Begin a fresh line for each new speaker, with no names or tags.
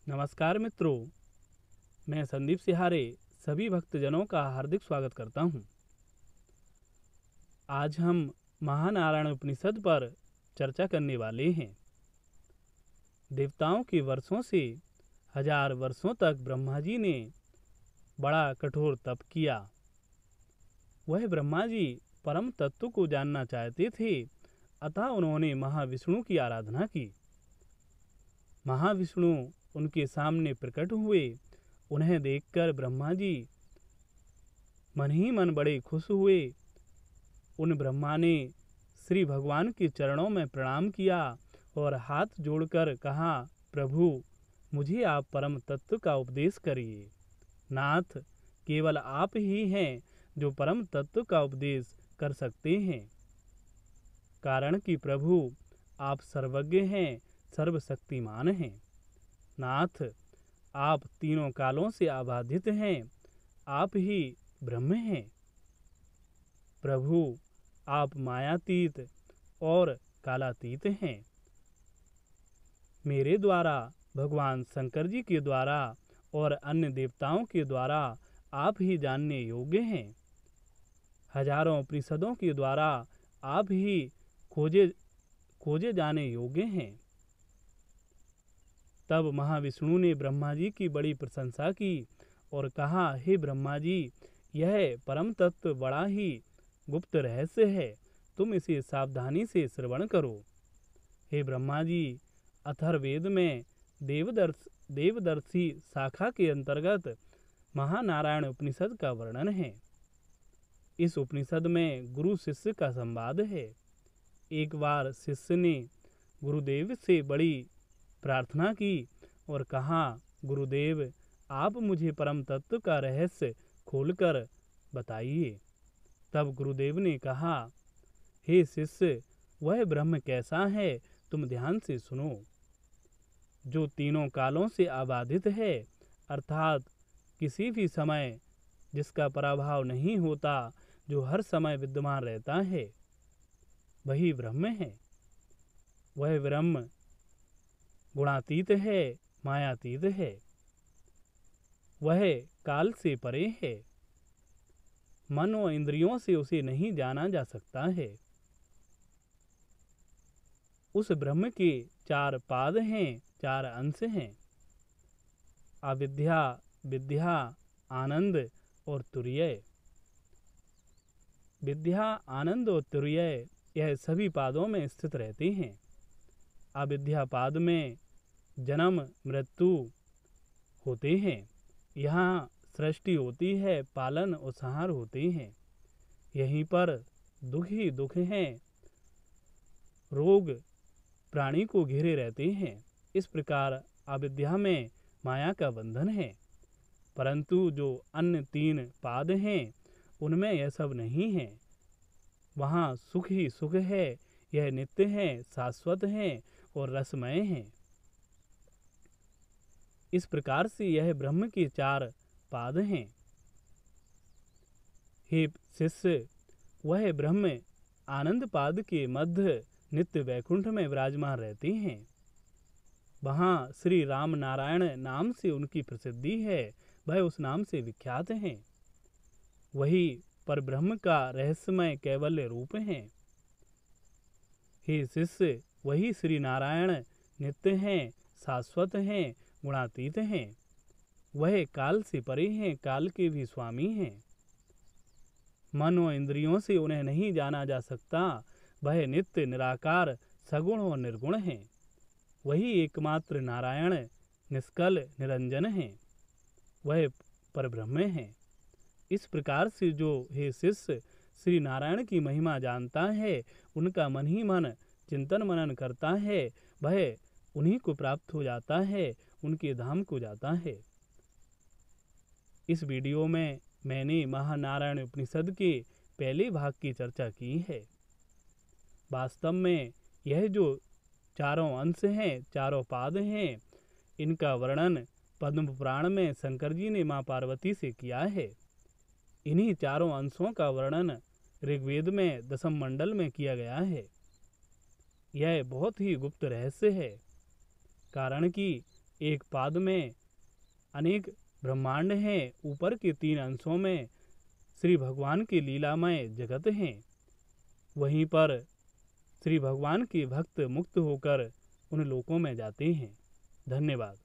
नमस्कार मित्रों, मैं संदीप सिहारे सभी भक्तजनों का हार्दिक स्वागत करता हूं। आज हम महानारायण उपनिषद पर चर्चा करने वाले हैं। देवताओं के वर्षों से हजार वर्षों तक ब्रह्मा जी ने बड़ा कठोर तप किया। वह ब्रह्मा जी परम तत्व को जानना चाहते थे, अतः उन्होंने महाविष्णु की आराधना की। महाविष्णु उनके सामने प्रकट हुए। उन्हें देखकर ब्रह्मा जी मन ही मन बड़े खुश हुए। उन ब्रह्मा ने श्री भगवान के चरणों में प्रणाम किया और हाथ जोड़कर कहा, प्रभु, मुझे आप परम तत्व का उपदेश करिए। नाथ, केवल आप ही हैं जो परम तत्व का उपदेश कर सकते हैं, कारण कि प्रभु आप सर्वज्ञ हैं, सर्वशक्तिमान हैं। नाथ, आप तीनों कालों से आबाधित हैं, आप ही ब्रह्म हैं। प्रभु, आप मायातीत और कालातीत हैं। मेरे द्वारा, भगवान शंकर जी के द्वारा और अन्य देवताओं के द्वारा आप ही जानने योग्य हैं। हजारों उपनिषदों के द्वारा आप ही खोजे जाने योग्य हैं। तब महाविष्णु ने ब्रह्मा जी की बड़ी प्रशंसा की और कहा, हे ब्रह्मा जी, यह परम तत्व बड़ा ही गुप्त रहस्य है, तुम इसे सावधानी से श्रवण करो। हे ब्रह्मा जी, अथर्ववेद में देवदर्शी शाखा के अंतर्गत महानारायण उपनिषद का वर्णन है। इस उपनिषद में गुरु शिष्य का संवाद है। एक बार शिष्य ने गुरुदेव से बड़ी प्रार्थना की और कहा, गुरुदेव, आप मुझे परम तत्व का रहस्य खोलकर बताइए। तब गुरुदेव ने कहा, हे शिष्य, वह ब्रह्म कैसा है, तुम ध्यान से सुनो। जो तीनों कालों से आबाधित है, अर्थात किसी भी समय जिसका पराभाव नहीं होता, जो हर समय विद्यमान रहता है, वही ब्रह्म है। वह ब्रह्म गुणातीत है, मायातीत है। वह काल से परे है। मन और इंद्रियों से उसे नहीं जाना जा सकता है। उस ब्रह्म के 4 पाद हैं, 4 अंश हैं, अविद्या, विद्या, आनंद और तुरीय। विद्या, आनंद और तुरीय, यह सभी पादों में स्थित रहते हैं। अविद्या पाद में जन्म मृत्यु होते हैं। यहाँ सृष्टि होती है, पालन और संहार होते हैं। यहीं पर दुख ही दुख हैं। रोग प्राणी को घेरे रहते हैं। इस प्रकार अविद्या में माया का बंधन है। परंतु जो अन्य 3 पाद हैं, उनमें यह सब नहीं है। वहाँ सुख ही सुख है। यह नित्य है, शाश्वत है और रसमय है। इस प्रकार से यह ब्रह्म के 4 पाद हैं। हे शिष्य, वह ब्रह्म आनंद पाद के मध्य नित्य वैकुंठ में विराजमान रहते हैं। वहाँ श्री राम नारायण नाम से उनकी प्रसिद्धि है। वह उस नाम से विख्यात हैं। वही पर ब्रह्म का रहस्यमय कैवल्य रूप है। हे शिष्य, वही श्री नारायण नित्य हैं, शाश्वत हैं, गुणातीत हैं। वह काल से परे हैं, काल के भी स्वामी हैं। मन और इंद्रियों से उन्हें नहीं जाना जा सकता। वह नित्य निराकार, सगुण और निर्गुण हैं। वही एकमात्र नारायण, निष्कल, निरंजन हैं। वह परब्रह्म हैं। इस प्रकार से जो हे शिष्य श्री नारायण की महिमा जानता है, उनका मन ही मन चिंतन मनन करता है, वह उन्हीं को प्राप्त हो जाता है, उनके धाम को जाता है। इस वीडियो में मैंने महानारायण उपनिषद के पहले भाग की चर्चा की है। वास्तव में यह जो 4 अंश हैं, 4 पाद हैं, इनका वर्णन पद्म पुराण में शंकर जी ने माँ पार्वती से किया है। इन्हीं 4 अंशों का वर्णन ऋग्वेद में 10वें मंडल में किया गया है। यह बहुत ही गुप्त रहस्य है, कारण कि एक पाद में अनेक ब्रह्मांड हैं, ऊपर के 3 अंशों में श्री भगवान के लीलामय जगत हैं। वहीं पर श्री भगवान के भक्त मुक्त होकर उन लोकों में जाते हैं। धन्यवाद।